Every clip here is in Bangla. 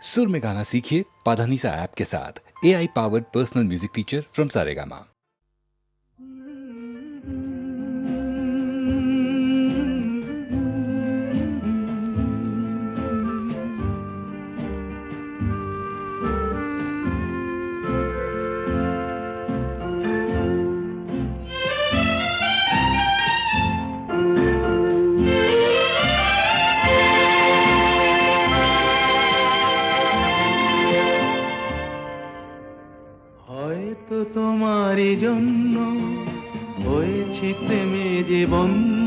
सुर में गाना सीखिए पाधानीसा ऐप के साथ। AI powered personal music teacher from Saregama. তোমারই জন্য হয়েছি প্রেমে যে বন্য,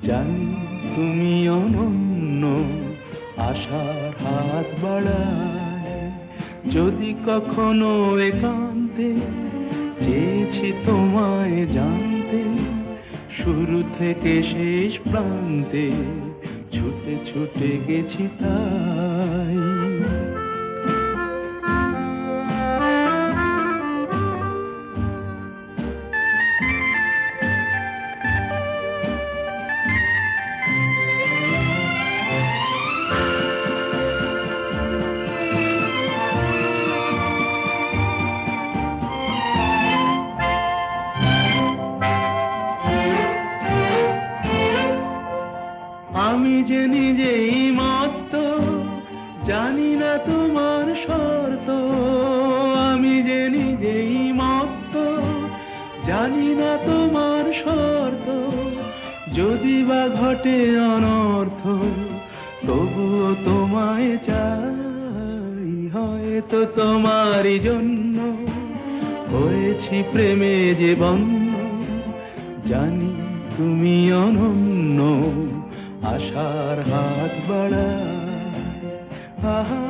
জানি তুমি অনন্য, আশার হাত বাড়ায়। যদি কখনো একান্তে চেয়েছি তোমায় জানতে, শুরু থেকে শেষ প্রান্তে ছুটে ছুটে গেছি তাই। আমি যে নিজেই মত্ত, জানি না তোমার শর্ত। আমি যে নিজেই মত্ত, জানি না তোমার শর্ত। যদি বা ঘটে অনর্থ, তবুও তোমায় চাই। হয়তো তোমারই জন্য হয়েছি প্রেমে যে বন্য, জানি তুমি অনন্য, আশার হাত বাড়ায়। আহা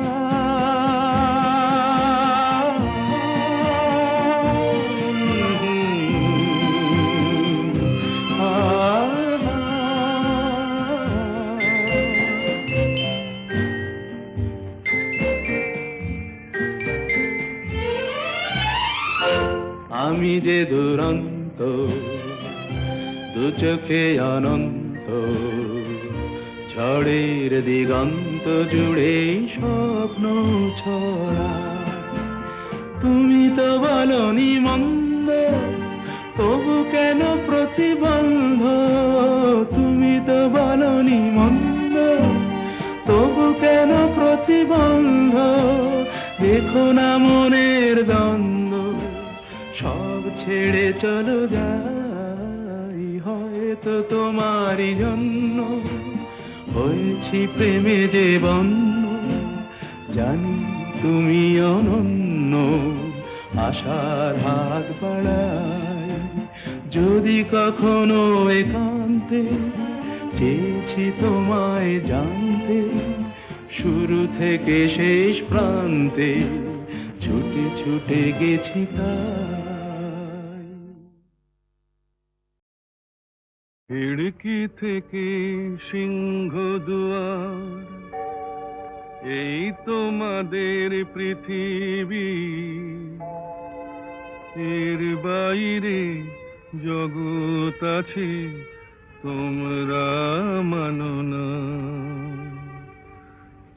আমি যে দুরন্ত, দু চোখে অনন্ত, ঝড়ের দিগন্ত জুড়ে স্বপ্ন ছড়া। তুমি তো বলনি মন্দ, তবু কেন প্রতিবন্ধ? তুমি তো বলনি মন্দ, তবু কেন প্রতিবন্ধ? দেখো না মনের দ্বন্দ্ব, সব ছেড়ে চলো যাই। হয়তো তোমারই জন্য হয়েছি প্রেমে যে বন্য, জানি তুমি অনন্য, আশার হাত বাড়ায়। যদি কখনো একান্তে চেয়েছি তোমায় জানতে, শুরু থেকে শেষ প্রান্তে ছুটে ছুটে গেছি তাই। খিড়কি থেকে সিংহ দুয়ার, এই তোমাদের পৃথিবী। এর বাইরে জগৎ আছে, তোমরা মানো না।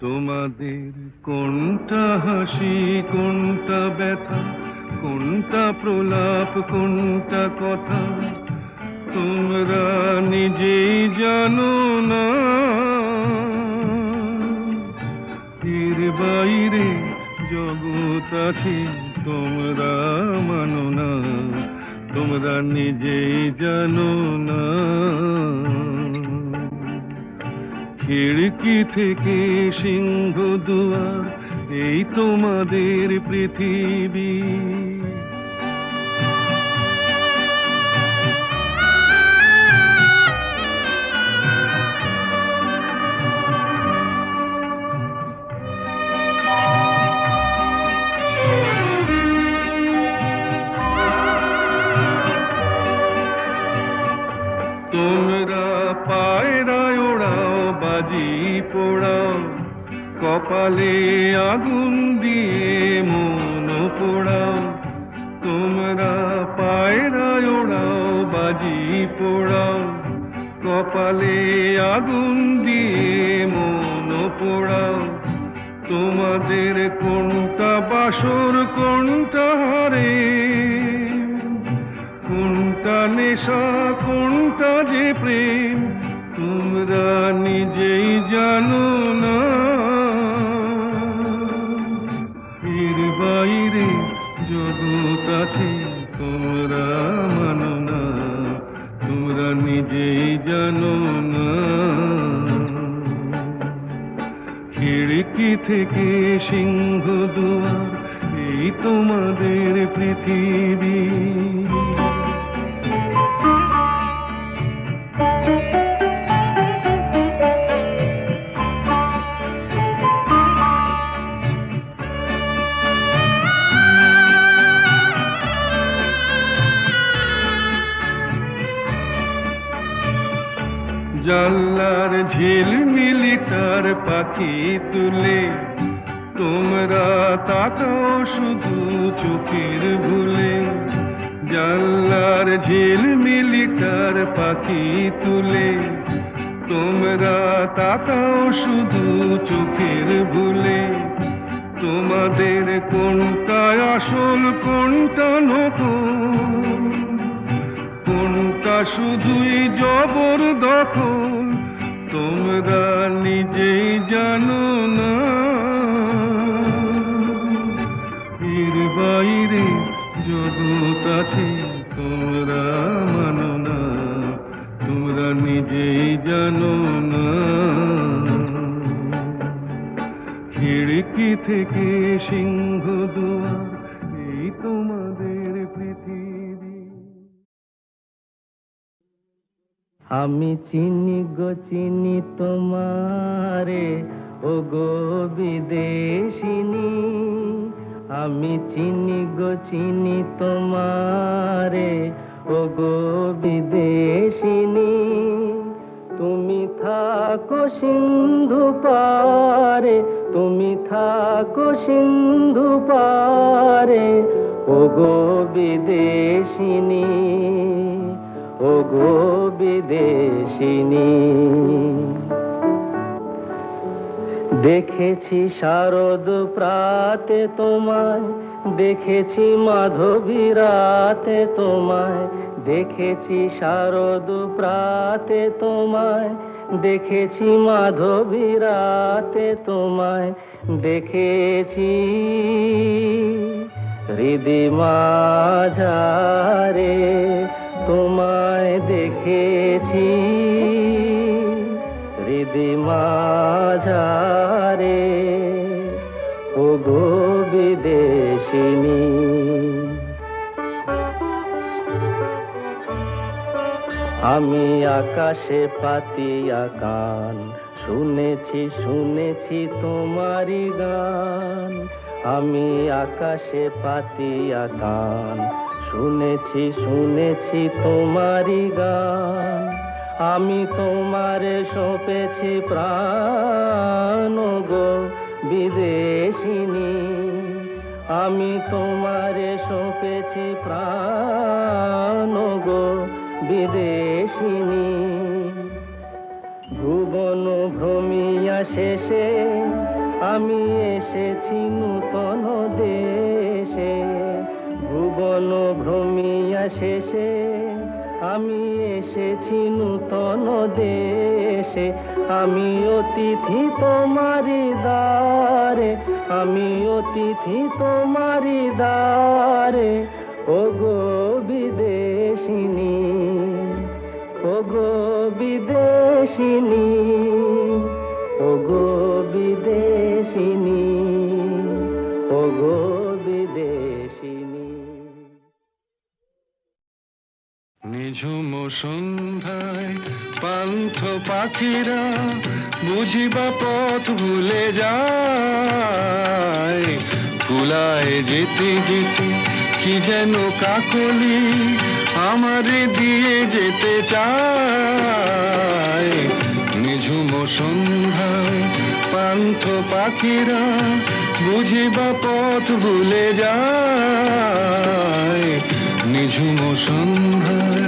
তোমাদের কোনটা হাসি, কোনটা ব্যথা, কোনটা প্রলাপ, কোনটা কথা, তোমরা নিজেই জানো না। এর বাইরে জগৎ আছে, তোমরা মানো না, তোমরা নিজেই জানো না। খিড়কি থেকে সিংহ দুয়ার, এই তোমাদের পৃথিবী। তোমরা পায়রায় ওড়াও, বাজি পোড়াও, কপালে আগুন দিয়ে মন পোড়াও। তোমরা পায়রায় ওড়াও, বাজি পোড়াও, কপালে আগুন দিয়ে মন পোড়াও। তোমাদের কোনটা বাসর কোনটা হারে, কোনটা নেশা কোনটা যে প্রেম, তোমরা নিজেই জানো না। এর বাইরে জগৎ আছে তোমরা মানো না, তোমরা নিজেই জানো না। খিড়কি থেকে সিংহ দুয়ার এই তোমাদের পৃথিবী। জানলার ঝিলমিলি তার পাখি তুলে, তোমরা তাকাও শুধু চোখের ভুলে। জানলার ঝিলমিলি তার পাখি তুলে, তোমরা তাকাও শুধু চোখের ভুলে। তোমাদের কোনটা আসল কোনটা নকল, কোনটা শুধুই জবরদখল, তোমরা নিজেই জানো না। এর বাইরে জগৎ আছে তোমরা মানো না, তোমরা নিজেই জানো না। খিড়কি থেকে সিংহ দুয়ার এই তোমাদের পৃথিবী। আমি চিনি গো চিনি তোমারে, ও গো বিদেশিনী। আমি চিনি গো চিনি তোমারে, ও গো বিদেশিনী। তুমি থাকো সিন্ধু পারে, তুমি থাকো সিন্ধু পারে, ও গো বিদেশিনী, ও গো বিদেশিনী। দেখেছি শারদ প্রাতে তোমায়, দেখেছি মাধবী রাতে তোমায়, দেখেছি শারদ প্রাতে তোমায়, দেখেছি মাধবী রাতে তোমায়, দেখেছি হৃদি মাঝারে তোমায়, দেখেছি হৃদি মাঝারে, ও গো বিদেশিনী। আমি আকাশে পাতিয়া গান, শুনেছি শুনেছি তোমারি গান। আমি আকাশে পাতিয়া গান, শুনেছি শুনেছি তোমারি গান। আমি তোমারে সঁপেছি প্রাণ, গো বিদেশিনী। আমি তোমারে সঁপেছি প্রাণ, গো বিদেশিনী। ভুবন ভ্রমিয়া শেষে আমি এসেছি নূতন দেশে। ভুবন ভ্রমিয়া শেষে আমি এসেছি নূতন দেশে। আমি অতিথি তোমারি দ্বারে, আমি অতিথি তোমারি দ্বারে, ও গো বিদেশিনী, ও গো বিদেশিনী, ও গো বিদেশিনী, ও গো বিদেশিনী। নিঝুম সন্ধ্যায় পান্থ পাখিরা বুঝিবা পথ ভুলে যায়। কুলায় যেতে যেতে কি যেন কাকলি আমারে দিয়ে যেতে চায়। নিঝুম সন্ধ্যায় পান্থ পাখিরা বুঝিবা পথ ভুলে যায়। নিঝুম সন্ধ্যায়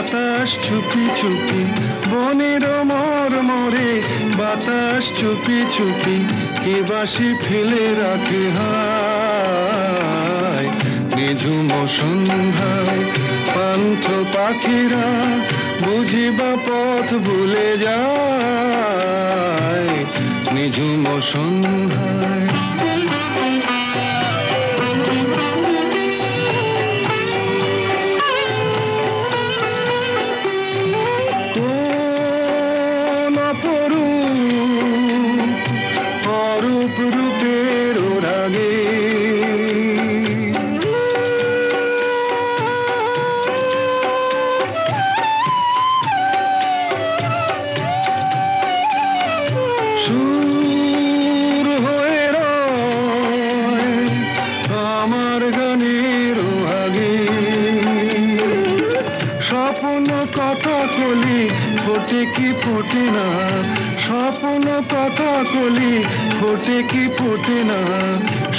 বাতাস চুপি চুপি বনের মরমরে, বাতাস চুপি চুপি কে বাসি ফেলে রাখে হায়। নিঝুম সন্ধ্যায় পান্থ পাখিরা বুঝিবা পথ ভুলে যায়। নিঝুম সন্ধ্যায় কোন অরূপ রূপের রাগে সুর হয়ে রয় আমার গানের আগে। স্বপ্ন কথা কলি ফোটে কি ফোটে না, স্বপ্ন কথা কলি ফোটে কি ফোটে না,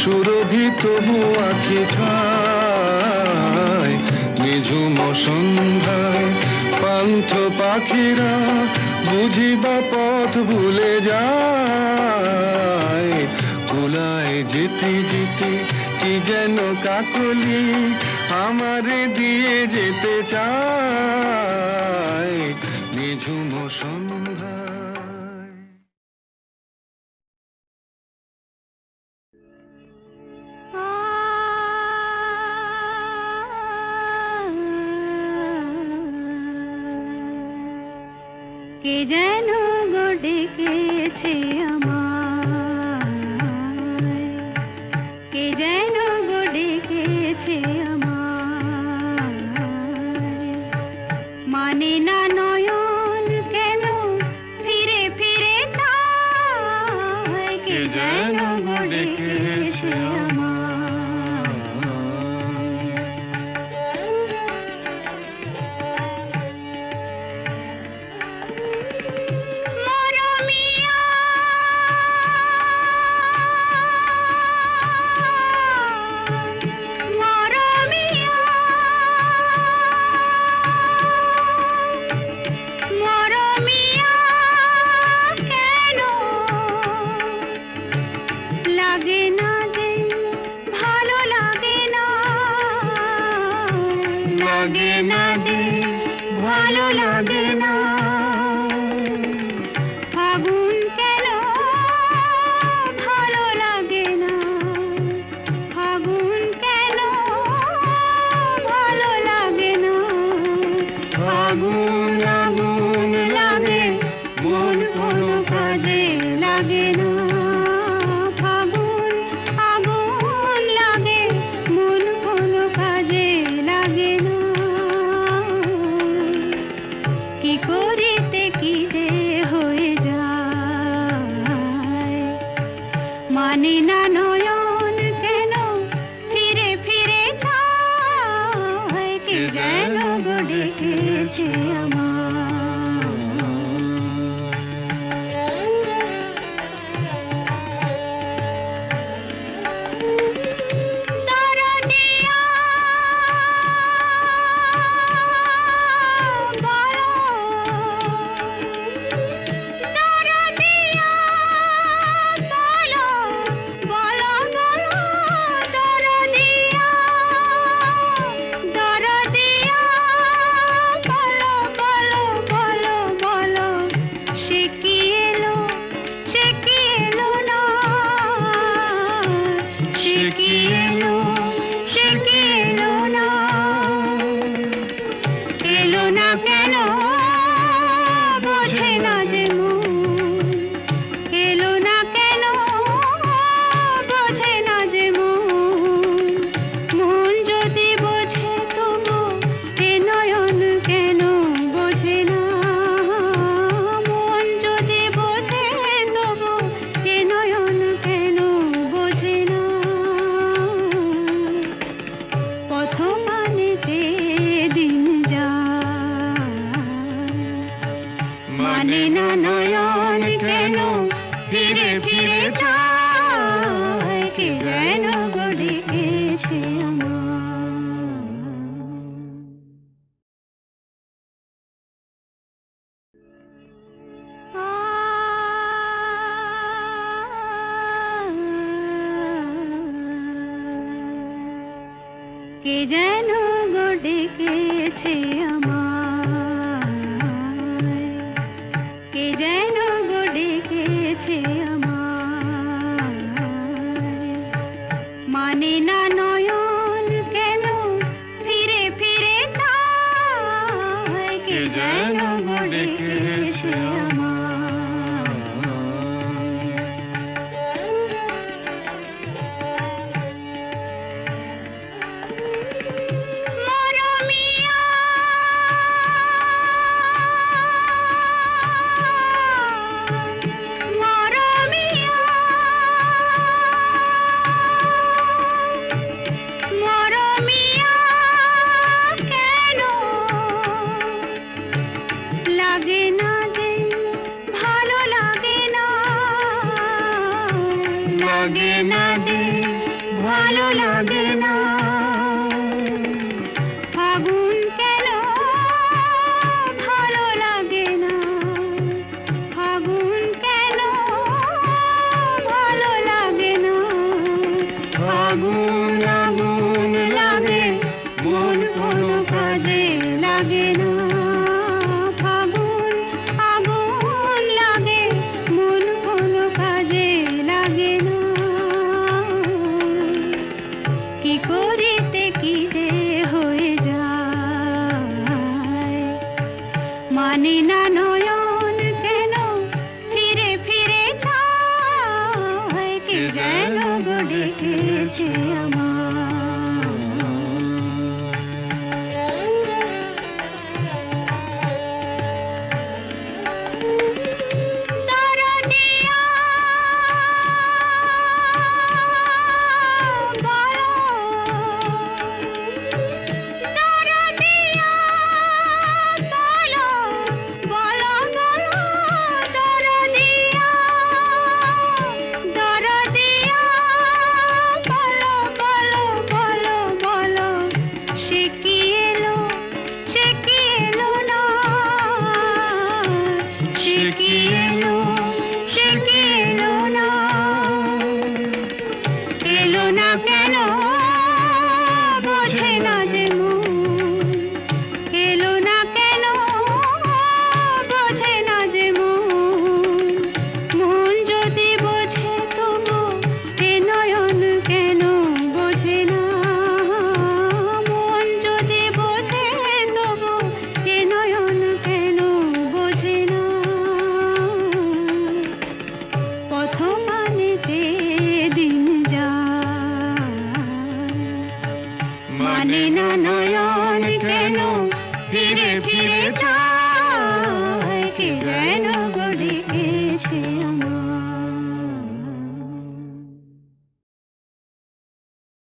সুরভি তবু আঁখি ঠায়। নিঝুম সন্ধ্যায় পান্থ পাখিরা বুঝিবা পথ ভুলে যায়। কুলায় যেতে যেতে কি যেন কাকলি আমারে দিয়ে যেতে চায়। নিঝুম সন্ধ্যায় কে যেন গো ডেকেছে আমায়, কে যেন গো ডেকেছে আমায়। মানে না নয়ন কেন ফিরে ফিরে চায়, কে যেন গো ডেকেছে আমায়। লাগে না যে ভালো লাগে না, ফাগুন কেন ভালো লাগে না, ফাগুন কেন ভালো লাগে না। ফাগুন আগুন লাগে মন কোনো কাজে লাগে না, ফাগুন আগুন লাগে মন কোনো কাজে লাগে না। কি করিতে কি যে হয়ে যায়, মানে না নয়ন কেন ফিরে ফিরে চায়, কে যেন গো ডেকেছে কেন বোঝে না যে মন, এলো না কেন বোঝে না যে মন। মন যদি বোঝে তবু এ নয়ন কেন বোঝে না, মন যদি বোঝে তবু এ নয়ন কেন বোঝে না। পথ মানে যে দিন মানে না নয়ন কেন ফিরে ফিরে চায়, কে যেন গো ডেকেছে আমায়। কে যেন গো ডেকেছে আমায়, কে যেন গো ডেকেছে আমায়, মানে না নয়ন কেন ফিরে ফিরে চায়, কে যেন গো ডেকেছে আমায়। মরমিয়া, মরমিয়া, মরমিয়া, কেন লাগে না যে, ভালো লাগে না, লাগে না যে, ভালো লাগে না, ফাগুন কেন ভালো লাগে না, ফাগুন কেন ভালো লাগে না, ফাগুন আগুন লাগে মন কোনো কাজে লাগে না, ফাগুন আগুন লাগে মন কোনো কাজে লাগে না, কি করিতে কি যে হয়ে যায়, মানে না নয়ন কেন ফিরে ফিরে চায়, কে যেন গো ডেকেছে দরদিয়া, বলো, দরদিয়া, বলো, বলো, বলো, দরদিয়া, দরদিয়া, বলো, বলো, বলো, বলো, সে কি এলো, সে কি এলো না, সে কি এলো, সে কি এলো না, এলো না কেন বোঝে না যে মন, এলো না কেন বোঝে না যে মন, মন যদি বোঝে তবু এ নয়ন কেন বোঝে না, মন যদি বোঝে তবু এ নয়ন কেন বোঝে না, পথ মানে যে দিন যায়, মানে না নয়ন কেন ফিরে ফিরে যায়।